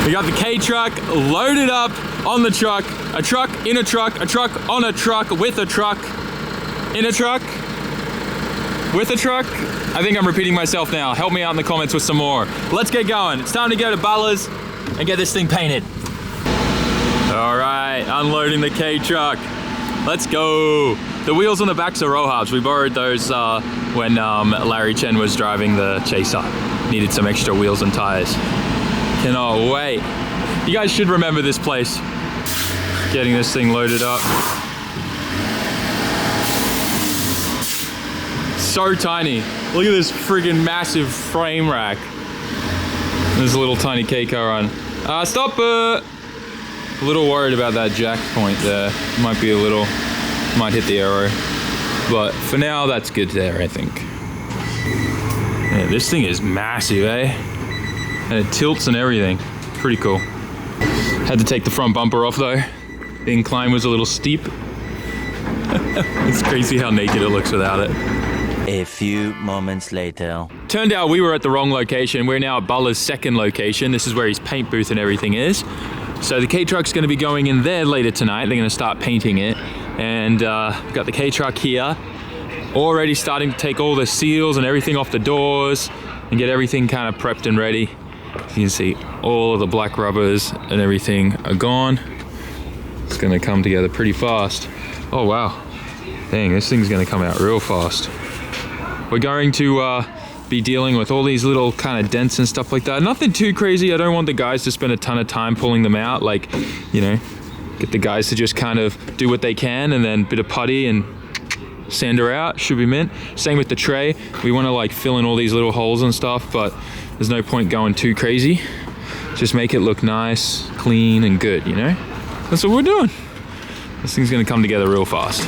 We got the K truck loaded up on the truck, a truck in a truck, a truck on a truck with a truck in a truck with a truck. I think I'm repeating myself now. Help me out in the comments with some more. Let's get going. It's time to go to Ballas and get this thing painted. All right, unloading the K truck. Let's go. The wheels on the backs are Rohabs. We borrowed those when Larry Chen was driving the Chaser. Needed some extra wheels and tires. Cannot wait. You guys should remember this place. Getting this thing loaded up. So tiny. Look at this friggin' massive frame rack. There's a little tiny K car on. Stop it! A little worried about that jack point there. Might be a little, might hit the arrow. But for now, that's good there, I think. Yeah, this thing is massive, eh? And it tilts and everything. Pretty cool. Had to take the front bumper off though. The incline was a little steep. It's crazy how naked it looks without it. A few moments later. Turned out we were at the wrong location. We're now at Ballas' second location. This is where his paint booth and everything is. So the K truck's gonna be going in there later tonight. They're gonna start painting it. And got the K truck here. Already starting to take all the seals and everything off the doors and get everything kind of prepped and ready. You can see all of the black rubbers and everything are gone. It's gonna come together pretty fast. Oh wow, dang, this thing's gonna come out real fast. We're going to be dealing with all these little kind of dents and stuff like that. Nothing too crazy. I don't want the guys to spend a ton of time pulling them out. Like, you know, get the guys to just kind of do what they can and then bit of putty and sand her out, should be mint. Same with the tray. We want to like fill in all these little holes and stuff, but there's no point going too crazy. Just make it look nice, clean and good, you know? That's what we're doing. This thing's gonna come together real fast.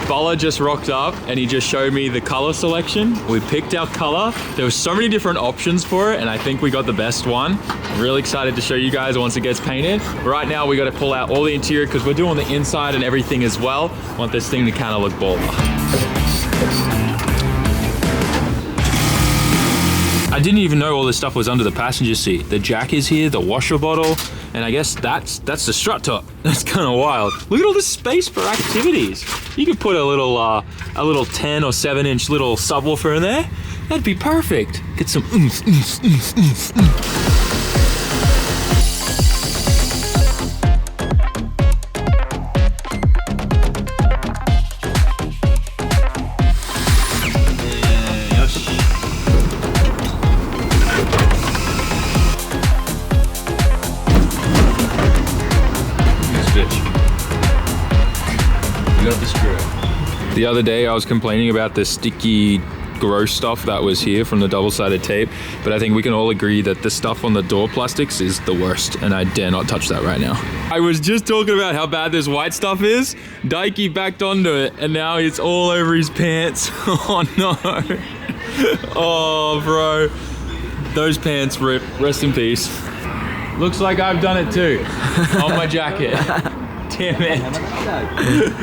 Bala just rocked up and he just showed me the color selection. We picked our color. There were so many different options for it and I think we got the best one. I'm really excited to show you guys once it gets painted. Right now we got to pull out all the interior because we're doing the inside and everything as well. Want this thing to kind of look baller. I didn't even know all this stuff was under the passenger seat. The jack is here, the washer bottle, and I guess that's the strut top. That's kind of wild. Look at all this space for activities. You could put a little 10 or 7 inch little subwoofer in there. That'd be perfect. Get some oomph, oomph, oomph, oomph, oomph. The other day I was complaining about the sticky gross stuff that was here from the double-sided tape, but I think we can all agree that the stuff on the door plastics is the worst and I dare not touch that right now. I was just talking about how bad this white stuff is. Daiki backed onto it and now it's all over his pants. Oh no. Oh bro, those pants rip, rest in peace. Looks like I've done it too on my jacket. Damn it.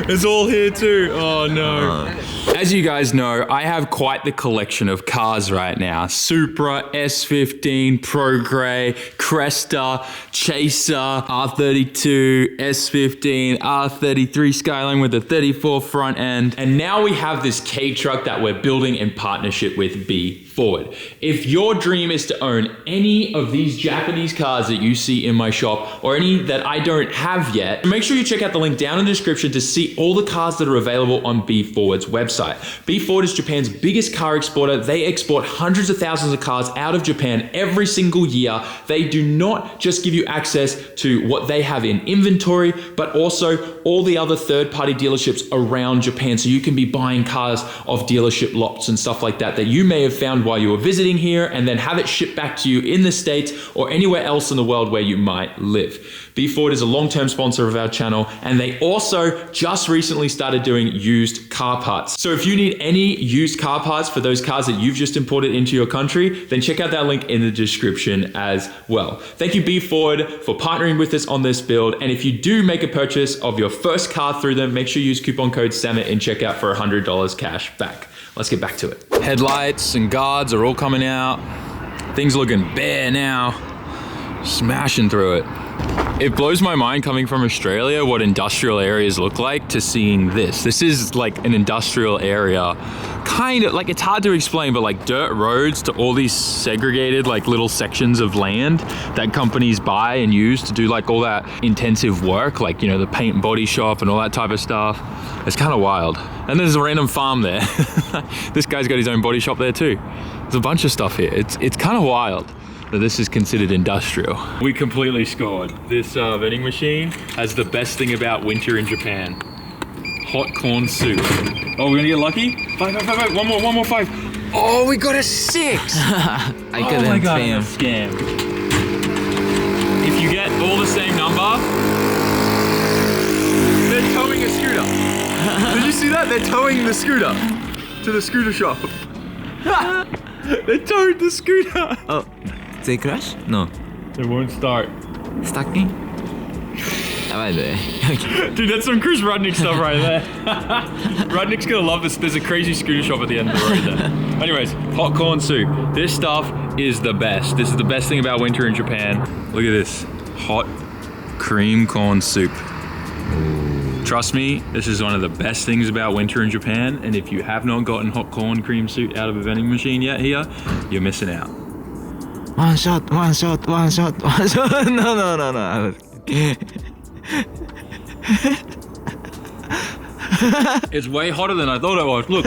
It's all here too. Oh no. As you guys know, I have quite the collection of cars right now. Supra, S15, Pro Grey, Cresta, Chaser, R32, S15, R33 Skyline with a 34 front end. And now we have this K truck that we're building in partnership with B Forward. If your dream is to own any of these Japanese cars that you see in my shop or any that I don't have yet, make sure you check out the link down in the description to see all the cars that are available on B Forward's website. B Forward is Japan's biggest car exporter. They export hundreds of thousands of cars out of Japan every single year. They do not just give you access to what they have in inventory, but also all the other third-party dealerships around Japan. So you can be buying cars off dealership lots and stuff like that that you may have found while you were visiting here and then have it shipped back to you in the States or anywhere else in the world where you might live. B Forward is a long-term sponsor of our channel and they also just recently started doing used car parts. So if you need any used car parts for those cars that you've just imported into your country, then check out that link in the description as well. Thank you B Forward for partnering with us on this build, and if you do make a purchase of your first car through them, make sure you use coupon code SAMMIT in checkout for $100 cash back. let's get back to it. Headlights and guards are all coming out. Things looking bare now. Smashing through it. It blows my mind coming from Australia what industrial areas look like to seeing this. This is like an industrial area. Kind of, like it's hard to explain, but like dirt roads to all these segregated like little sections of land that companies buy and use to do like all that intensive work, like, you know, the paint and body shop and all that type of stuff. It's kind of wild. And there's a random farm there. This guy's got his own body shop there too. There's a bunch of stuff here. It's kind of wild that this is considered industrial. We completely scored. This vending machine has the best thing about winter in Japan. Hot corn soup. Oh, we're gonna get lucky? 5, 5, 5, 5. One more 5. Oh, we got a 6. I Oh couldn't my God, fail. that's a scam. If you get all the same number, they're towing a scooter. Did you see that? They're towing the scooter to the scooter shop. They towed the scooter. Oh, they crash? No. It won't start. Stacking? Dude, that's some Chris Rudnick stuff right there. Rudnick's gonna love this. There's a crazy scooter shop at the end of the road there. Anyways, hot corn soup. This stuff is the best. This is the best thing about winter in Japan. Look at this. Hot cream corn soup. Trust me, this is one of the best things about winter in Japan. And if you have not gotten hot corn cream soup out of a vending machine yet here, you're missing out. One shot. No. It's way hotter than I thought it was. Look.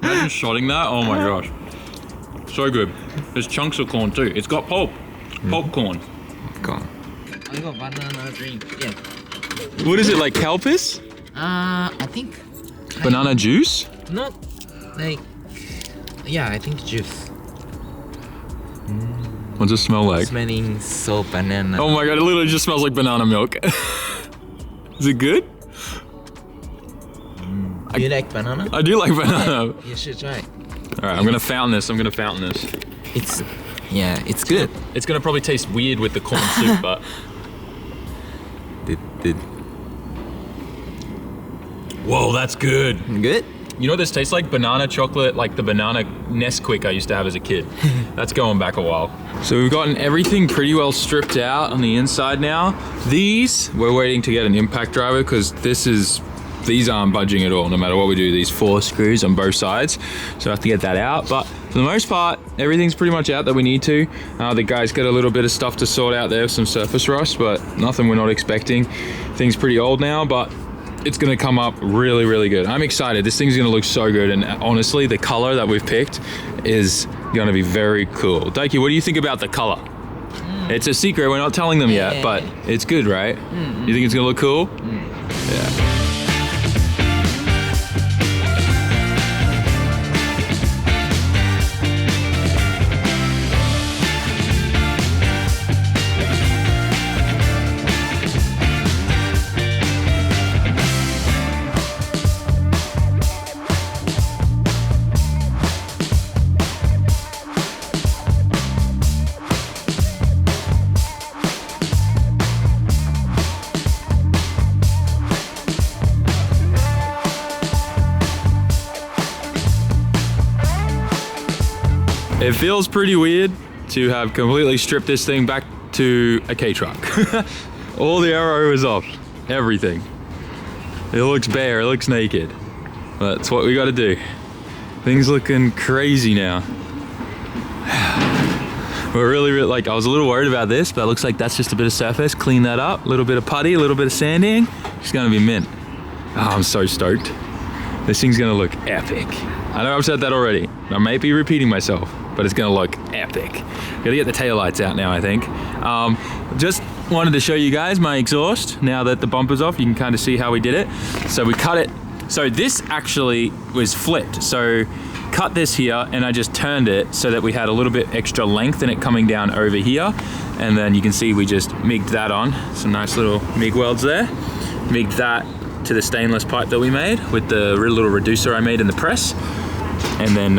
Imagine shotting that. Oh my gosh. So good. There's chunks of corn too. It's got pulp. Pulp corn. Gone. I got banana drink. Yeah. What is it, like Calpis? I think. Banana juice? Not like. Yeah, I think juice. What's it smell like? Smelling so banana. Oh my God, it literally just smells like banana milk. Is it good? Do you like banana? I do like banana. You should try. All right, I'm gonna fountain this. It's good. It's gonna probably taste weird with the corn soup, but. Whoa, that's good. Good? You know what this tastes like? Banana chocolate, like the banana Nesquik I used to have as a kid. That's going back a while. So we've gotten everything pretty well stripped out on the inside now. These, we're waiting to get an impact driver because these aren't budging at all, no matter what we do. These 4 screws on both sides. So I have to get that out. But for the most part, everything's pretty much out that we need to. The guys got a little bit of stuff to sort out there, some surface rust, but nothing we're not expecting. Thing's pretty old now, but it's gonna come up really, really good. I'm excited. This thing's gonna look so good, and honestly, the color that we've picked is gonna be very cool. Daiki, what do you think about the color? It's a secret, we're not telling them yet, but it's good, right? You think it's gonna look cool? Yeah. It feels pretty weird to have completely stripped this thing back to a K-truck. All the aero is off, everything. It looks bare, it looks naked. That's what we gotta do. Things looking crazy now. We're really, like, I was a little worried about this, but it looks like that's just a bit of surface. Clean that up, a little bit of putty, a little bit of sanding. It's gonna be mint. Oh, I'm so stoked. This thing's gonna look epic. I know I've said that already. I might be repeating myself, but it's gonna look epic. Gotta get the taillights out now, I think. Just wanted to show you guys my exhaust. Now that the bumper's off, you can kind of see how we did it. So we cut it. So this actually was flipped. So cut this here, and I just turned it so that we had a little bit extra length in it coming down over here. And then you can see we just MIG'd that on. Some nice little MIG welds there. MIG'd that to the stainless pipe that we made with the little reducer I made in the press. And then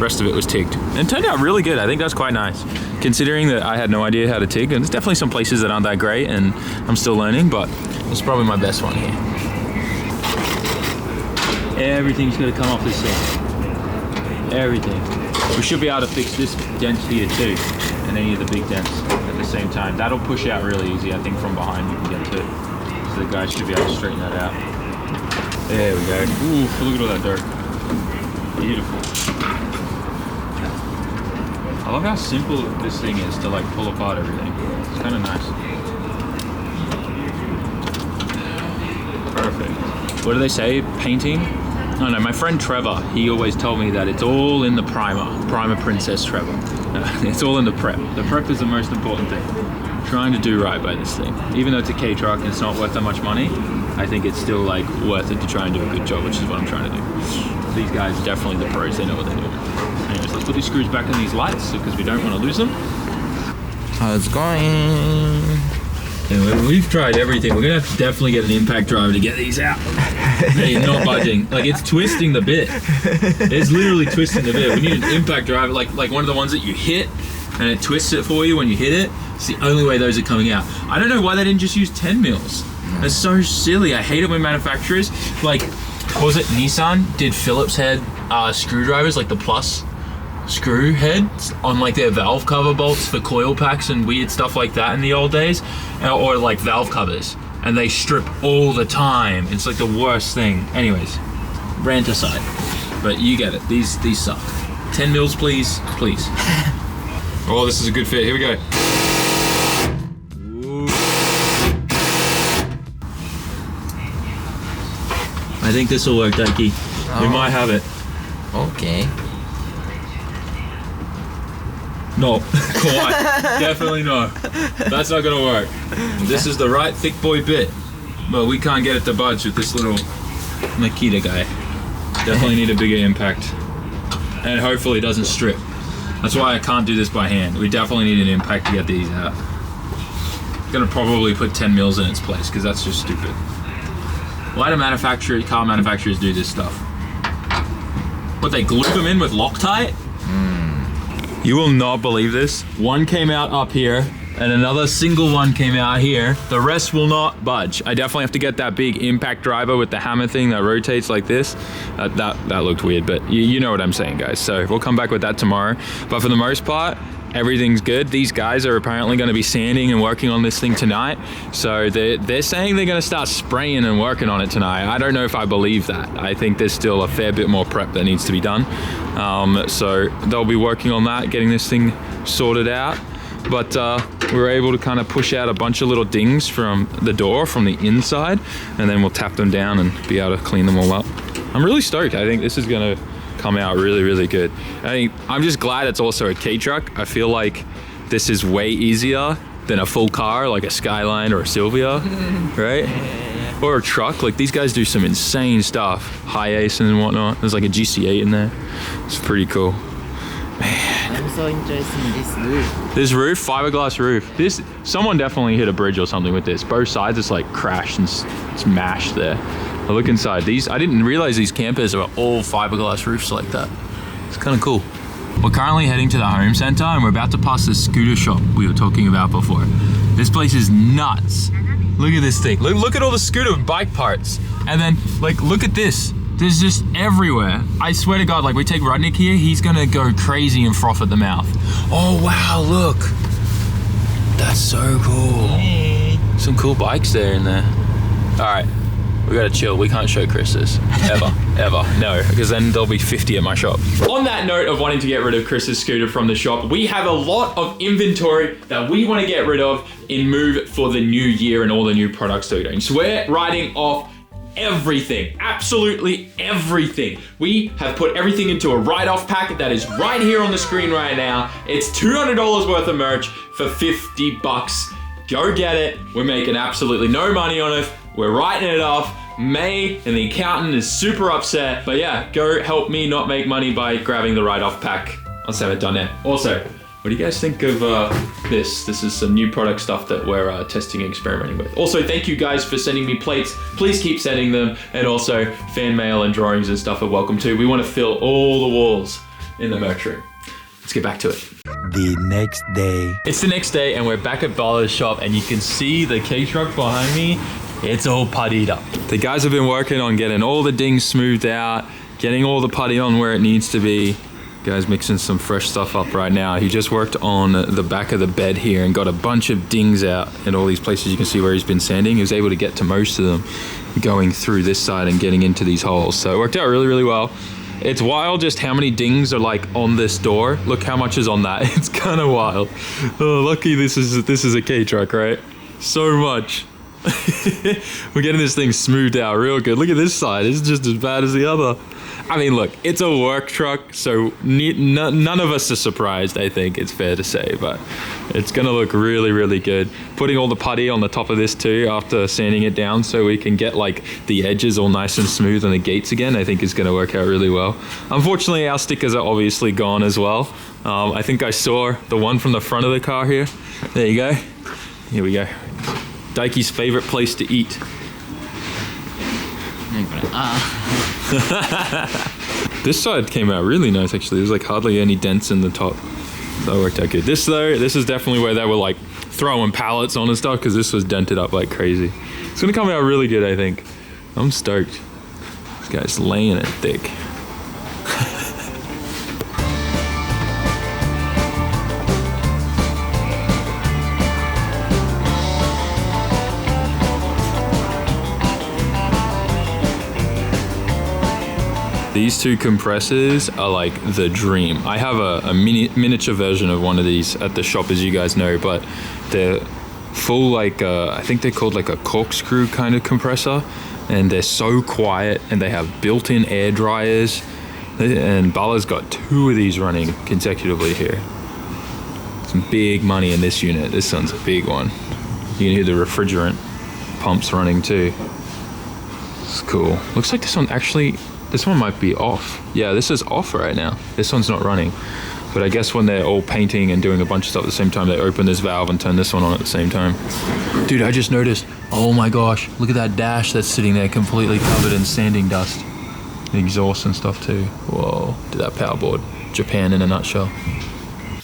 rest of it was TIGged. And it turned out really good. I think that's quite nice. Considering that I had no idea how to TIG, and there's definitely some places that aren't that great and I'm still learning, but it's probably my best one here. Everything's gonna come off this thing. Everything. We should be able to fix this dent here too, and any of the big dents at the same time. That'll push out really easy. I think from behind you can get to it. So the guys should be able to straighten that out. There we go. Ooh, look at all that dirt. Beautiful. I love how simple this thing is to like pull apart everything. It's kind of nice. Perfect. What do they say? Painting? Oh no, my friend Trevor, he always told me that it's all in the primer. Primer Princess Trevor. It's all in the prep. The prep is the most important thing. Trying to do right by this thing. Even though it's a K truck and it's not worth that much money, I think it's still like worth it to try and do a good job, which is what I'm trying to do. These guys are definitely the pros, they know what they're doing. Anyways, let's put these screws back in these lights because we don't want to lose them. How's it going? And we've tried everything. We're gonna have to definitely get an impact driver to get these out. Hey, not budging. Like it's twisting the bit. It's literally twisting the bit. We need an impact driver, like one of the ones that you hit and it twists it for you when you hit it. It's the only way those are coming out. I don't know why they didn't just use 10 mils. That's so silly. I hate it when manufacturers, like, what was it, Nissan did Phillips head screwdrivers, like the plus screw heads on like their valve cover bolts for coil packs and weird stuff like that in the old days, or like valve covers, and they strip all the time. It's like the worst thing. Anyways, rant aside, but you get it. These suck. 10 mils, please. Oh, this is a good fit. Here we go. Ooh. I think this will work, Daiki. We might have it. Okay. No, quite. Definitely no. That's not gonna work. This is the right thick boy bit, but we can't get it to budge with this little Makita guy. Definitely need a bigger impact, and hopefully it doesn't strip. That's why I can't do this by hand. We definitely need an impact to get these out. I'm gonna probably put 10 mils in its place because that's just stupid. Why do car manufacturers do this stuff? What, they glue them in with Loctite? You will not believe this. One came out up here and another single one came out here. The rest will not budge. I definitely have to get that big impact driver with the hammer thing that rotates like this. That looked weird, but you know what I'm saying, guys. So we'll come back with that tomorrow. But for the most part, everything's good. These guys are apparently going to be sanding and working on this thing tonight. So they're saying they're going to start spraying and working on it tonight. I don't know if I believe that. I think there's still a fair bit more prep that needs to be done. So they'll be working on that, getting this thing sorted out. But we were able to kind of push out a bunch of little dings from the door from the inside, and then we'll tap them down and be able to clean them all up. I'm really stoked. I think this is going to come out really, really good. I'm just glad it's also a K truck. I feel like this is way easier than a full car like a Skyline or a Silvia, right? Or a truck. Like these guys do some insane stuff, high ace and whatnot. There's like a GC8 in there. It's pretty cool. Man, I'm so interested in this roof. this roof, fiberglass roof. Someone definitely hit a bridge or something with this. Both sides, it's like crashed and smashed there. I look inside. I didn't realize these campers are all fiberglass roofs like that. It's kind of cool. We're currently heading to the home center and we're about to pass the scooter shop we were talking about before. This place is nuts. Look at this thing. Look at all the scooter bike parts. And then like, look at this. There's just everywhere. I swear to God, like we take Rudnick here, he's gonna go crazy and froth at the mouth. Oh wow, look. That's so cool. Hey. Some cool bikes there in there. All right. We gotta chill. We can't show Chris this. Ever. No, because then there'll be 50 at my shop. On that note of wanting to get rid of Chris's scooter from the shop, we have a lot of inventory that we want to get rid of in move for the new year and all the new products that we're doing. So we're writing off everything, absolutely everything. We have put everything into a write-off packet that is right here on the screen right now. It's $200 worth of merch for 50 bucks. Go get it. We're making absolutely no money on it. We're writing it off. May and the accountant is super upset. But yeah, go help me not make money by grabbing the write-off pack on SAMMIT.net. Also, what do you guys think of this? This is some new product stuff that we're testing and experimenting with. Also, thank you guys for sending me plates. Please keep sending them. And also, fan mail and drawings and stuff are welcome too. We want to fill all the walls in the merch room. Let's get back to it. The next day. It's the next day and we're back at Barlow's shop and you can see the K truck behind me It's all puttied up. The guys have been working on getting all the dings smoothed out, getting all the putty on where it needs to be. Guy's mixing some fresh stuff up right now. He just worked on the back of the bed here and got a bunch of dings out in all these places you can see where he's been sanding. He was able to get to most of them going through this side and getting into these holes. So it worked out really, really well. It's wild just how many dings are like on this door. Look how much is on that. It's kind of wild. Oh, lucky this is a K-truck, right? So much. We're getting this thing smoothed out real good. Look at this side. It's just as bad as the other. I mean, look, it's a work truck, so none of us are surprised, I think it's fair to say, but it's gonna look really, really good. Putting all the putty on the top of this too after sanding it down so we can get like the edges all nice and smooth on the gates again, I think is gonna work out really well. Unfortunately, our stickers are obviously gone as well. I think I saw the one from the front of the car here. There you go. Here we go. Daiki's favorite place to eat. This side came out really nice actually. There's like hardly any dents in the top. That worked out good. This though, this is definitely where they were like throwing pallets on and stuff because this was dented up like crazy. It's gonna come out really good, I think. I'm stoked. This guy's laying it thick. These two compressors are like the dream. I have a miniature version of one of these at the shop, as you guys know, but they're full like, I think they're called like a corkscrew kind of compressor, and they're so quiet, and they have built-in air dryers, and Bala's got 2 of these running consecutively here. Some big money in this unit. This one's a big one. You can hear the refrigerant pumps running too. It's cool. Looks like this one actually, this one might be off. Yeah, this is off right now. This one's not running. But I guess when they're all painting and doing a bunch of stuff at the same time, they open this valve and turn this one on at the same time. Dude, I just noticed, oh my gosh, look at that dash that's sitting there completely covered in sanding dust. The exhaust and stuff too. Whoa, did that power board. Japan in a nutshell.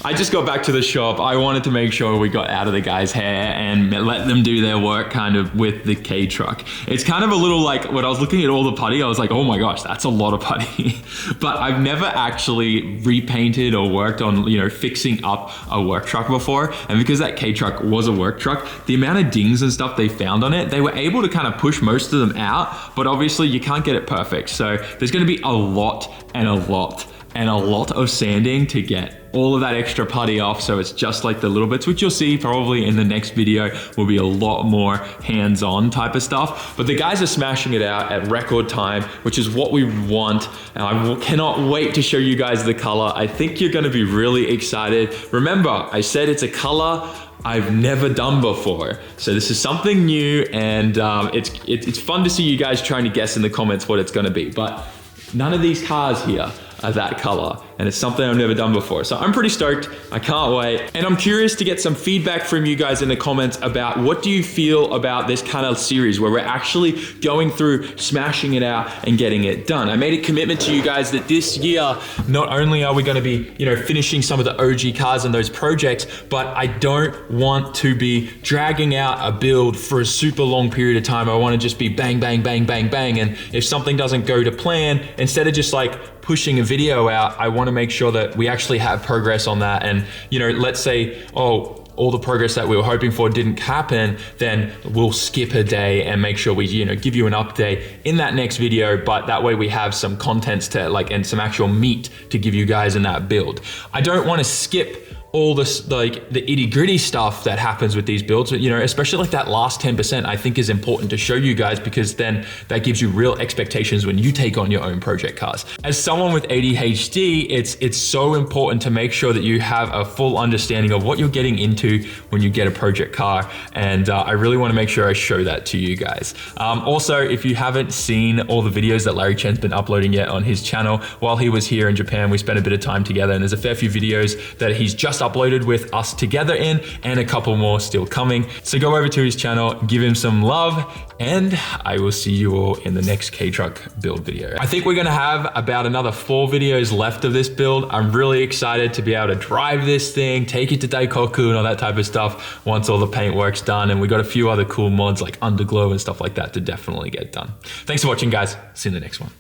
I just got back to the shop. I wanted to make sure we got out of the guy's hair and let them do their work kind of with the K-truck. It's kind of a little like, when I was looking at all the putty, I was like, oh my gosh, that's a lot of putty. But I've never actually repainted or worked on, you know, fixing up a work truck before. And because that K-truck was a work truck, the amount of dings and stuff they found on it, they were able to kind of push most of them out, but obviously you can't get it perfect. So there's gonna be a lot and a lot and a lot of sanding to get all of that extra putty off, so it's just like the little bits, which you'll see probably in the next video will be a lot more hands-on type of stuff. But the guys are smashing it out at record time, which is what we want. And I cannot wait to show you guys the color. I think you're gonna be really excited. Remember, I said it's a color I've never done before. So this is something new, and it's fun to see you guys trying to guess in the comments what it's gonna be. But none of these cars here are that color, and it's something I've never done before. So I'm pretty stoked, I can't wait. And I'm curious to get some feedback from you guys in the comments about what do you feel about this kind of series where we're actually going through, smashing it out and getting it done. I made a commitment to you guys that this year, not only are we gonna be, you know, finishing some of the OG cars and those projects, but I don't want to be dragging out a build for a super long period of time. I wanna just be bang, bang, bang, bang, bang. And if something doesn't go to plan, instead of just like pushing a video out, I want to make sure that we actually have progress on that. And, you know, let's say, oh, all the progress that we were hoping for didn't happen, then we'll skip a day and make sure we, you know, give you an update in that next video. But that way we have some contents to like, and some actual meat to give you guys in that build. I don't want to skip all this, like the itty gritty stuff that happens with these builds, you know, especially like that last 10% I think is important to show you guys, because then that gives you real expectations when you take on your own project cars. As someone with ADHD, it's so important to make sure that you have a full understanding of what you're getting into when you get a project car. And I really want to make sure I show that to you guys. Also, if you haven't seen all the videos that Larry Chen's been uploading yet on his channel, while he was here in Japan, we spent a bit of time together, and there's a fair few videos that he's just just uploaded with us together in, and a couple more still coming. So go over to his channel, give him some love, and I will see you all in the next K-Truck build video. I think we're gonna have about another 4 videos left of this build. I'm really excited to be able to drive this thing, take it to Daikoku and all that type of stuff once all the paint work's done. And we got a few other cool mods like underglow and stuff like that to definitely get done. Thanks for watching, guys. See you in the next one.